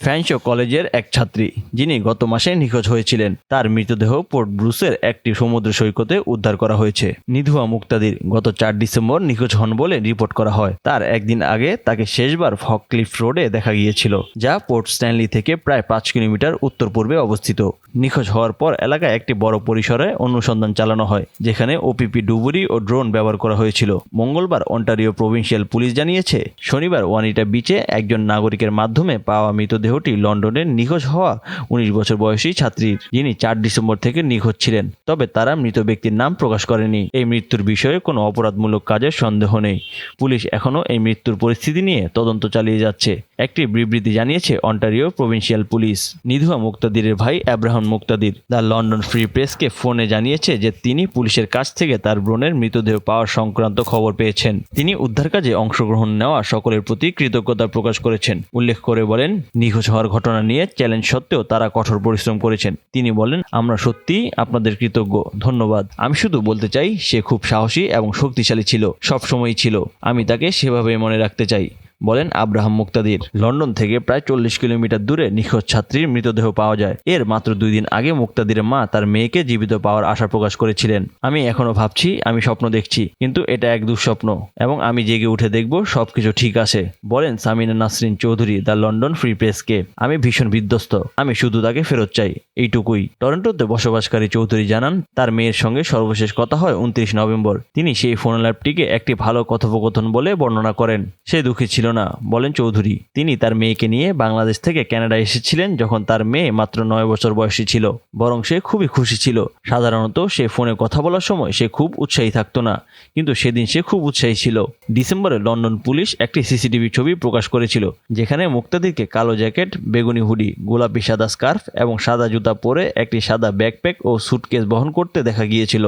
ফ্যানশো কলেজের এক ছাত্রী যিনি গত মাসে নিখোঁজ হয়েছিলেন, তার মৃতদেহ পোর্ট ব্রুসের একটি সমুদ্র সৈকতে উদ্ধার করা হয়েছে। নিধুয়া মুক্তাদির গত 4 ডিসেম্বর নিখোঁজ হন বলে রিপোর্ট করা হয়। তার একদিন আগে তাকে শেষবার ফকক্লিফ রোডে দেখা গিয়েছিল, যা পোর্ট স্ট্যানলি থেকে প্রায় 5 কিলোমিটার উত্তর পূর্বে অবস্থিত। নিখোঁজ হওয়ার পর এলাকায় একটি বড় পরিসরে অনুসন্ধান চালানো হয়, যেখানে ওপিপি ডুবুরি ও ড্রোন ব্যবহার করা হয়েছিল। মঙ্গলবার অন্টারিও প্রভিন্সিয়াল পুলিশ জানিয়েছে, শনিবার ওয়ানিটা বিচে একজন নাগরিকের মাধ্যমে পাওয়া মৃতদেহটি লন্ডনের নিখোঁজ হওয়া 19 বছর বয়সী ছাত্রীর, যিনি 4 ডিসেম্বর থেকে নিখোঁজ ছিলেন। তবে তারা মৃত ব্যক্তির নাম প্রকাশ করেনি। এই মৃত্যুর বিষয়ে কোনো অপরাধমূলক কাজের সন্দেহ নেই। পুলিশ এখনও এই মৃত্যুর পরিস্থিতি নিয়ে তদন্ত চালিয়ে যাচ্ছে। একটি বিবৃতি জানিয়েছে অন্টারিও প্রভিন্সিয়াল পুলিশ। নিধুয়া মুক্তাদিরের ভাই Abraham Muktadir the London Free প্রেসকে ফোনে জানিয়েছে যে তিনি পুলিশের কাছ থেকে তার বোনের মৃতদেহ পাওয়ার সংক্রান্ত খবর পেয়েছেন। তিনি উদ্ধার কাজে অংশগ্রহণ নেওয়া সকলের প্রতি কৃতজ্ঞতা প্রকাশ করেছেন। উল্লেখ করে বলেন, নিখোঁজ হওয়ার ঘটনা নিয়ে চ্যালেঞ্জ সত্ত্বেও তারা কঠোর পরিশ্রম করেছেন। তিনি বলেন, আমরা সত্যিই আপনাদের কৃতজ্ঞ, ধন্যবাদ। আমি শুধু বলতে চাই, সে খুব সাহসী এবং শক্তিশালী ছিল, সবসময়ই ছিল। আমি তাকে সেভাবে মনে রাখতে চাই, বলেন আব্রাহাম মুক্তাদির। লন্ডন থেকে প্রায় 40 কিলোমিটার দূরে নিখোঁজ ছাত্রীর মৃতদেহ পাওয়া যায়। এর মাত্র 2 দিন আগে মুক্তাদিরের মা তার মেয়েকে জীবিত পাওয়ার আশা প্রকাশ করেছিলেন। আমি এখনো ভাবছি, আমি স্বপ্ন দেখছি, কিন্তু এটা এক দুঃস্বপ্ন এবং আমি জেগে উঠে দেখব সবকিছু ঠিক আছে, বলেন Samina Nasrin Chowdhury the London Free প্রেসকে। আমি ভীষণ বিধ্বস্ত, আমি শুধু তাকে ফেরত চাই, এইটুকুই। টরন্টোতে বসবাসকারী চৌধুরী জানান, তার মেয়ের সঙ্গে সর্বশেষ কথা হয় 29 নভেম্বর। তিনি সেই ফোন আলাপটিকে একটি ভালো কথোপকথন বলে বর্ণনা করেন। সে দুঃখী ছিল না, বলেন চৌধুরী। তিনি তার মেয়েকে নিয়ে বাংলাদেশ থেকে কানাডায় এসেছিলেন যখন তার মেয়ে মাত্র 9 বছর বয়সী ছিল। বরং সে খুবই খুশি ছিল। সাধারণত সে ফোনে কথা বলার সময় সে খুব উৎসাহী থাকতো না, কিন্তু সেদিন সে খুব উৎসাহী ছিল। ডিসেম্বরে লন্ডন পুলিশ একটি সিসিটিভি ছবি প্রকাশ করেছিল, যেখানে মুক্তাদিরকে কালো জ্যাকেট, বেগুনি হুডি, গোলাপি সাদা স্কার্ফ এবং সাদা জুতা পরে একটি সাদা ব্যাকপ্যাক ও সুটকেস বহন করতে দেখা গিয়েছিল।